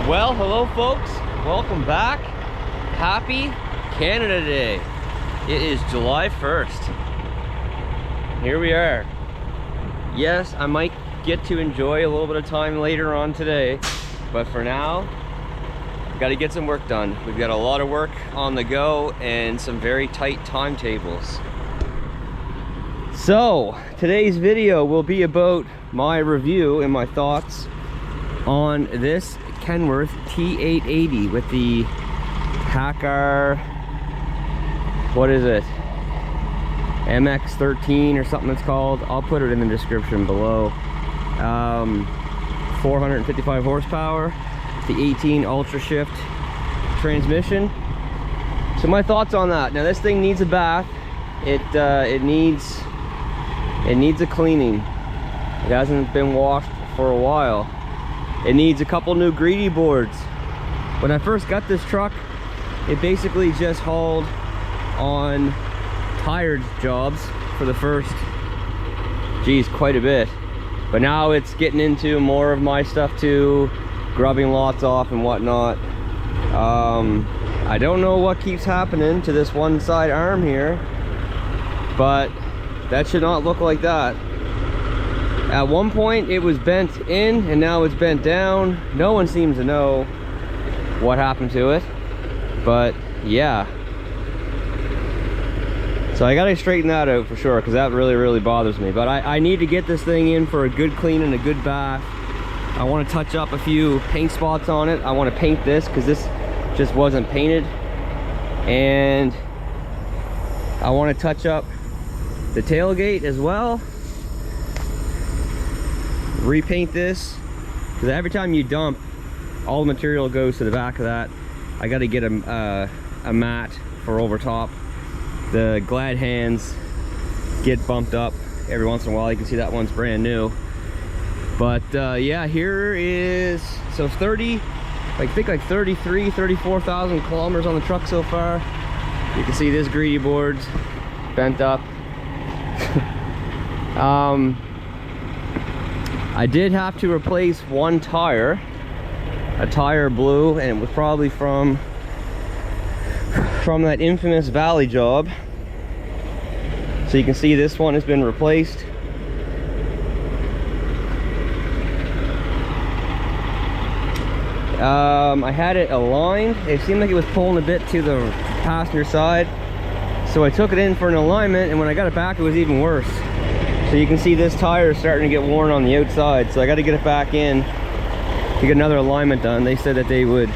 Well, hello folks, welcome back. Happy Canada Day. It is July 1st. Here we are. Yes, I might get to enjoy a little bit of time later on today, but for now, I've got to get some work done. We've got a lot of work on the go and some very tight timetables. So, today's video will be about my review and my thoughts on this KENWORTH T880 with the Hackar, what is it, MX13 or something it's called. I'll put it in the description below. 455 horsepower, the 18 Ultra Shift transmission. So my thoughts on that. Now this thing needs a bath. It needs a cleaning. It hasn't been washed for a while. It needs a couple new greedy boards. When I first got this truck, it basically just hauled on tire jobs for the first, geez, quite a bit. But now it's getting into more of my stuff too, grubbing lots off and whatnot. I don't know what keeps happening to this one side arm here, but that should not look like that. At one point it was bent in and now it's bent down. No one seems to know what happened to it, but yeah. So I gotta straighten that out for sure, because that really bothers me. But I need to get this thing in for a good clean and a good bath. I want to touch up a few paint spots on it. I want to paint this because this just wasn't painted, and I want to touch up the tailgate as well. Repaint this, because every time you dump, all the material goes to the back of that. I got to get a mat for over top. The glad hands get bumped up every once in a while. You can see that one's brand new. But yeah, here is, so 30, I think like 34,000 kilometers on the truck so far. You can see this greedy board's bent up. I did have to replace one tire. A tire blew, and it was probably from that infamous valley job. So you can see this one has been replaced. I had it aligned. It seemed like it was pulling a bit to the passenger side, so I took it in for an alignment, and when I got it back it was even worse. So you can see this tire is starting to get worn on the outside, so I got to get it back in to get another alignment done. They said that they would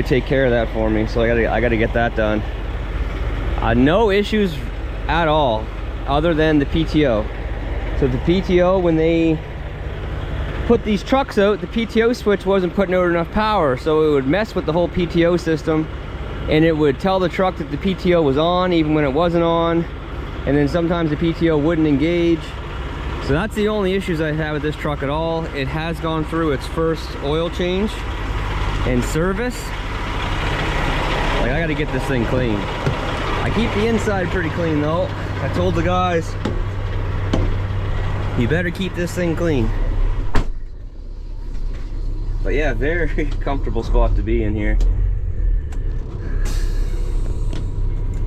take care of that for me, so I got to get that done. No issues at all, other than the PTO. So the PTO, when they put these trucks out, the PTO switch wasn't putting out enough power, so it would mess with the whole PTO system, and it would tell the truck that the PTO was on even when it wasn't on, and then sometimes the PTO wouldn't engage. So that's the only issues I have with this truck at all. It has gone through its first oil change and service. Like, I gotta get this thing clean. I keep the inside pretty clean though. I told the guys, you better keep this thing clean. But yeah, very comfortable spot to be in here.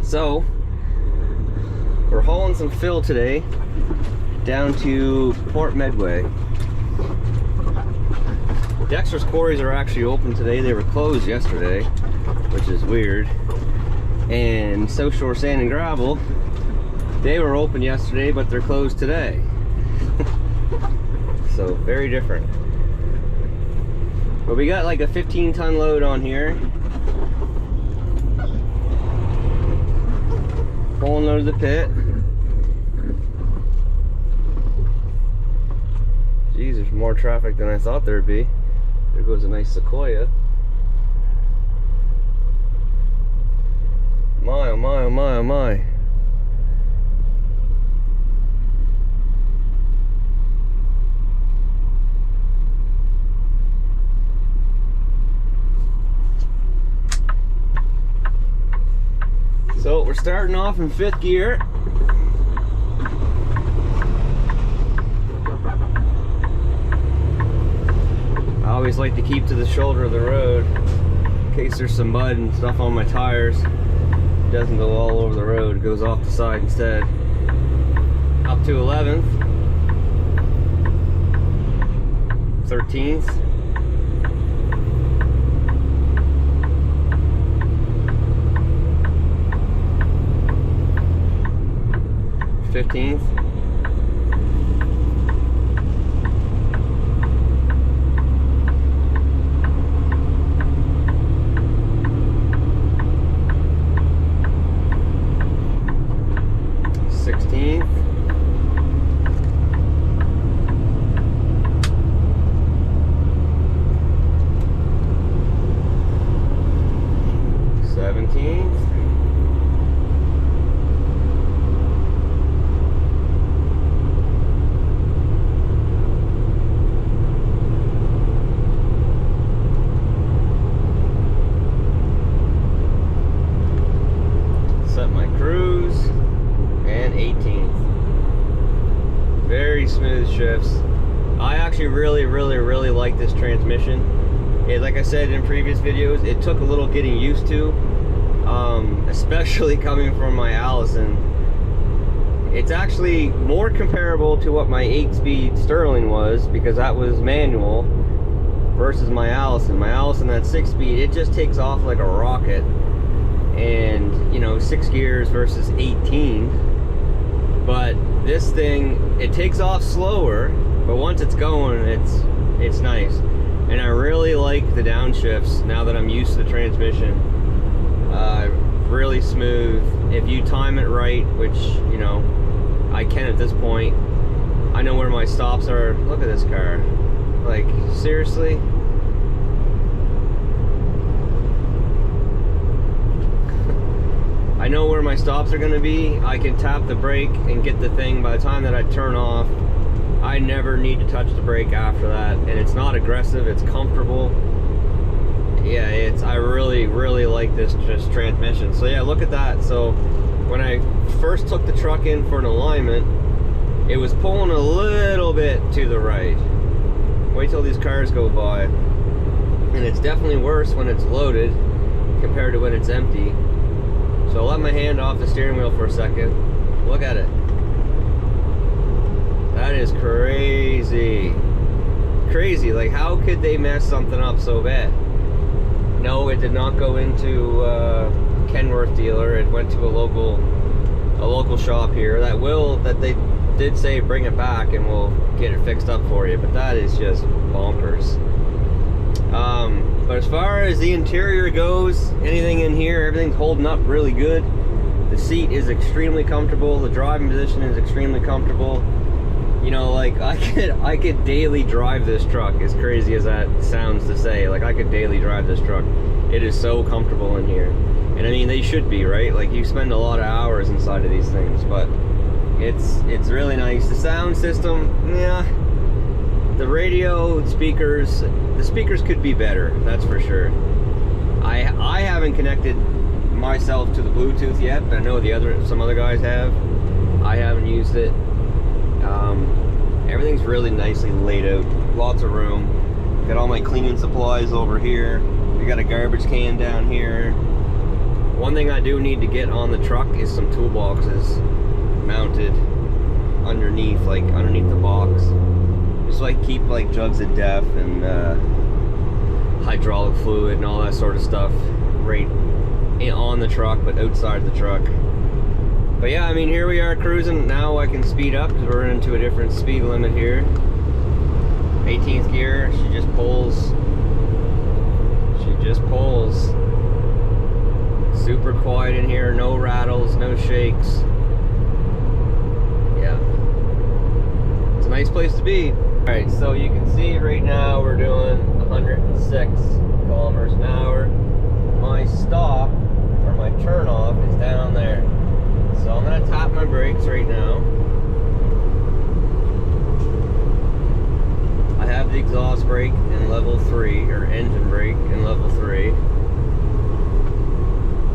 So, we're hauling some fill today down to Port Medway. Dexter's quarries are actually open today. They were closed yesterday, which is weird. And South Shore Sand and Gravel, they were open yesterday, but they're closed today. So very different. But we got like a 15-ton load on here. Pulling out of the pit. Geez, there's more traffic than I thought there'd be. There goes a nice Sequoia. My, oh my, oh my, oh my. So we're starting off in 5th gear. always like to keep to the shoulder of the road in case there's some mud and stuff on my tires. It doesn't go all over the road, it goes off the side instead. Up to 11th, 13th, 15th, 16th, 17th, 18th. Very smooth shifts. I actually really like this transmission. Like I said in previous videos, it took a little getting used to, especially coming from my Allison. It's actually more comparable to what my 8-speed Sterling was, because that was manual, versus my Allison. My Allison, that 6-speed, it just takes off like a rocket. And, you know, 6 gears versus 18. But this thing, it takes off slower, but once it's going, it's nice. And I really like the downshifts now that I'm used to the transmission. Really smooth. If you time it right, which, you know, I can at this point. I know where my stops are. Look at this car. Like, seriously? I know where my stops are going to be. I can tap the brake and get the thing. By the time that I turn off, I never need to touch the brake after that. And it's not aggressive, it's comfortable. Yeah, I really like this transmission. So yeah, look at that. So when I first took the truck in for an alignment, it was pulling a little bit to the right. Wait till these cars go by. And it's definitely worse when it's loaded compared to when it's empty. So I'll let my hand off the steering wheel for a second. Look at it. That is crazy. Crazy. Like, how could they mess something up so bad? No, it did not go into KENWORTH dealer. It went to a local shop here that they did say bring it back and we'll get it fixed up for you. But that is just bonkers. But as far as the interior goes, anything in here, everything's holding up really good. The seat is extremely comfortable. The driving position is extremely comfortable. You know, like, I could daily drive this truck, as crazy as that sounds to say. Like, I could daily drive this truck. It is so comfortable in here. And I mean, they should be, right? Like, you spend a lot of hours inside of these things, but it's really nice. The sound system, yeah. The radio, speakers, the speakers could be better, that's for sure. I haven't connected myself to the Bluetooth yet, but I know some other guys have. I haven't used it. Everything's really nicely laid out, lots of room. Got all my cleaning supplies over here. We got a garbage can down here. One thing I do need to get on the truck is some toolboxes mounted underneath the box. Just like keep like jugs of DEF and hydraulic fluid and all that sort of stuff right on the truck, but outside the truck. But yeah, I mean, here we are cruising. Now I can speed up because we're into a different speed limit here. 18th gear, she just pulls. She just pulls. Super quiet in here, no rattles, no shakes. Yeah. It's a nice place to be. Alright, so you can see right now we're doing 106 kilometers an hour. My stop, or my turn off, is down there. So I'm going to tap my brakes right now. I have the exhaust brake in level 3, or engine brake in level 3.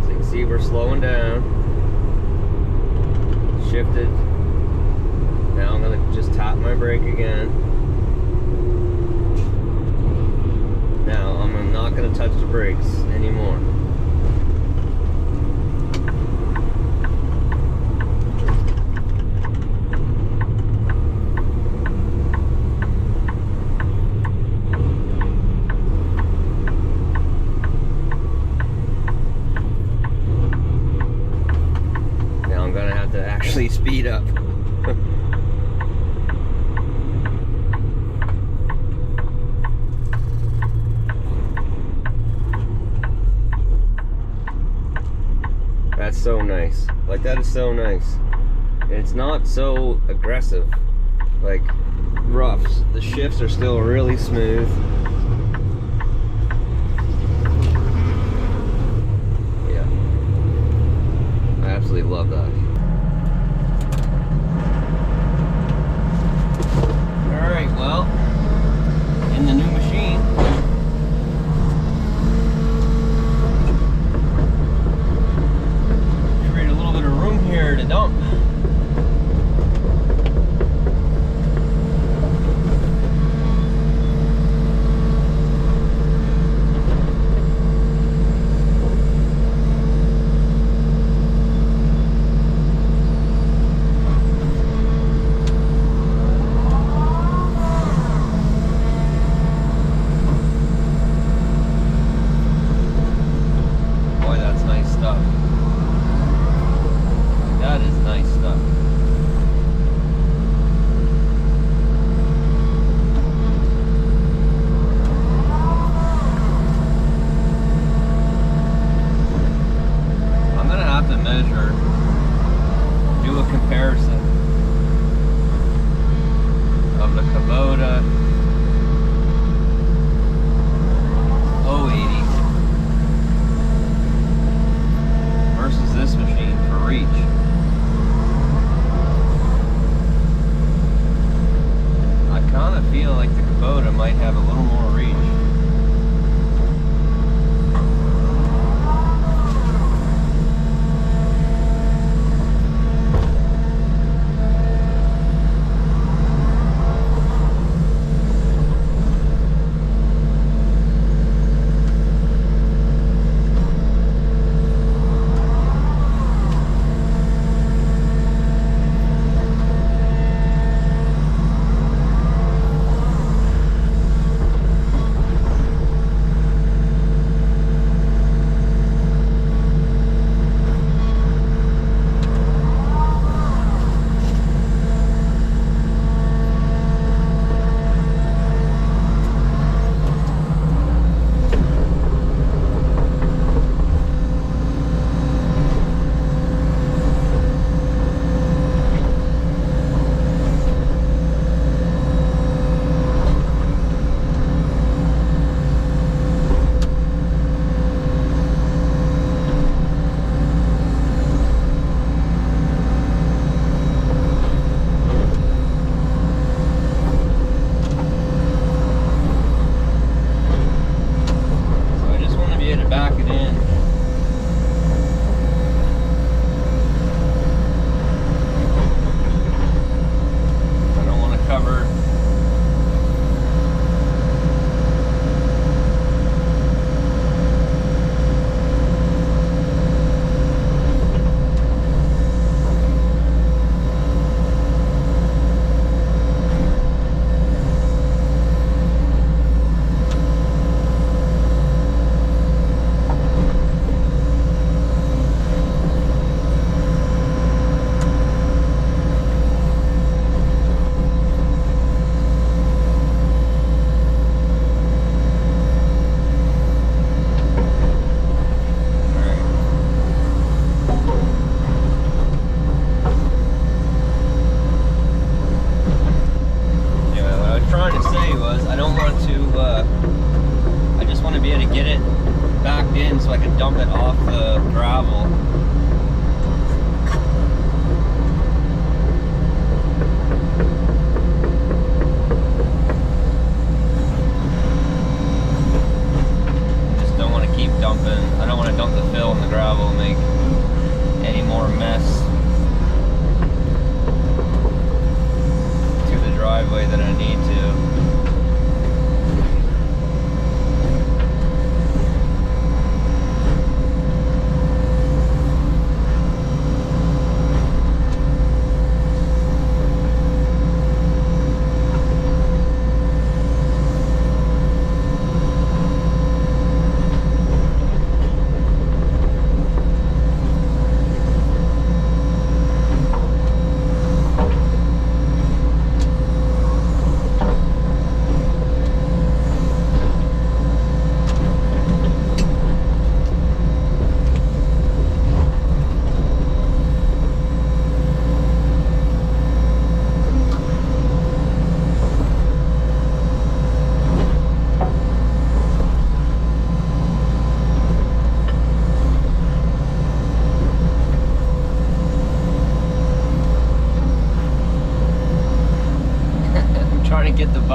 So you can see we're slowing down. Shifted. Now I'm going to just tap my brake again. Now, I'm not going to touch the brakes anymore. Now I'm going to have to actually speed up. That's so nice. Like, that is so nice. And it's not so aggressive. Like, roughs. The shifts are still really smooth. Yeah. I absolutely love that. Alright, well, in the new machine, here to dump. Boy, that's nice stuff. That is nice stuff. I'm gonna have to measure, do a comparison of the Kubota 080 versus this machine for reach. I kind of feel like the Kubota might have a little more reach. in so I can dump it off the gravel. Just don't want to keep dumping. I don't want to dump the fill in the gravel and make any more mess to the driveway than I need to.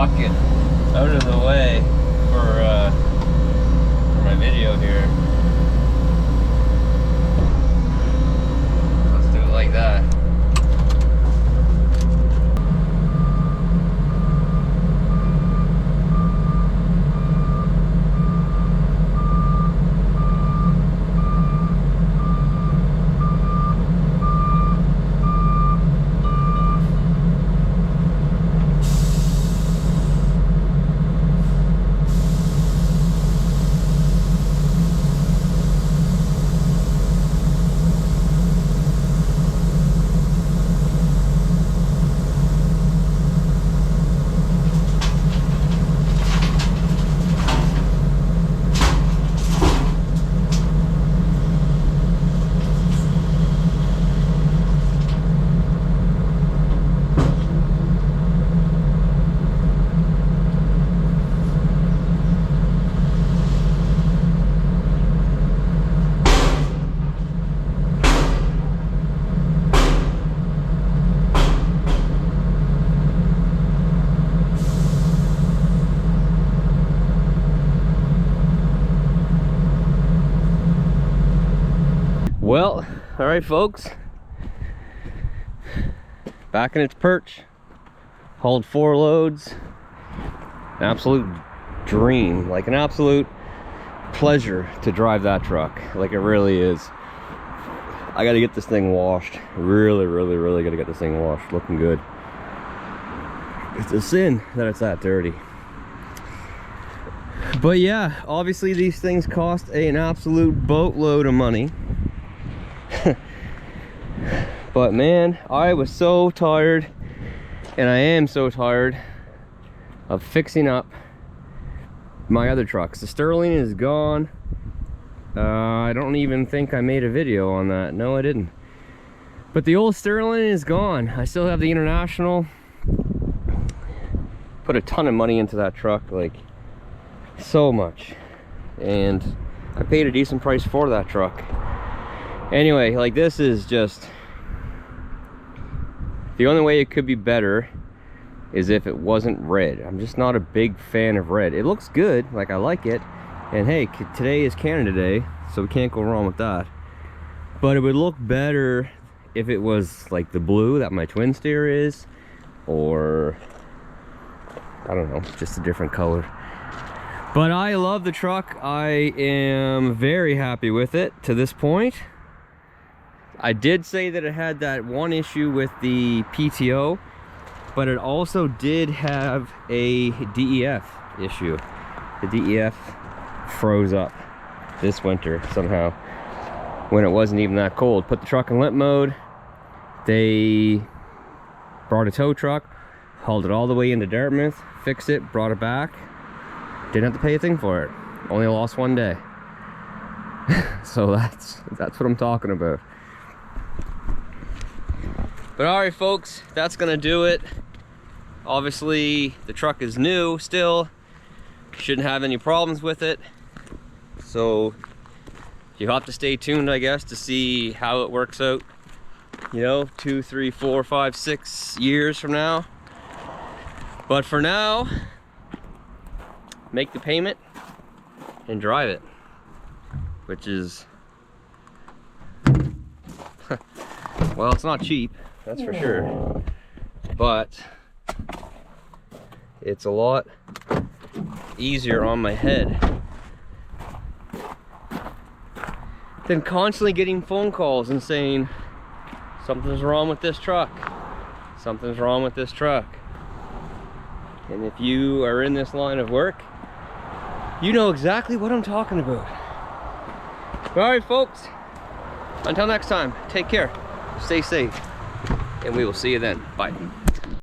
bucket out of the way for my video here. Let's do it like that. Well, all right, folks. Back in its perch. Hauled 4 loads. An absolute dream, like an absolute pleasure to drive that truck. Like it really is. I got to get this thing washed. Really got to get this thing washed. Looking good. It's a sin that it's that dirty. But yeah, obviously these things cost an absolute boatload of money. But man, I was so tired, and I am so tired of fixing up my other trucks. The Sterling is gone. I don't even think I made a video on that. No, I didn't. But the old Sterling is gone. I still have the International. Put a ton of money into that truck, like so much, and I paid a decent price for that truck. Anyway, like this is just the only way it could be better is if it wasn't red. I'm just not a big fan of red. It looks good, like I like it, and hey, today is Canada Day, so we can't go wrong with that. But it would look better if it was like the blue that my twin steer is, or I don't know, just a different color. But I love the truck. I am very happy with it to this point. I did say that it had that one issue with the PTO, but it also did have a DEF issue. The DEF froze up this winter somehow when it wasn't even that cold. Put the truck in limp mode. They brought a tow truck, hauled it all the way into Dartmouth, fixed it, brought it back. Didn't have to pay a thing for it. Only lost 1 day. So that's what I'm talking about. But alright folks, that's gonna do it. Obviously the truck is new still. Shouldn't have any problems with it. So you have to stay tuned, I guess, to see how it works out. You know, 2, 3, 4, 5, 6 years from now. But for now, make the payment and drive it, which is well, it's not cheap, that's for sure, but it's a lot easier on my head than constantly getting phone calls and saying something's wrong with this truck, something's wrong with this truck. And if you are in this line of work, you know exactly what I'm talking about. All right, folks, until next time, take care, stay safe, and we will see you then. Bye.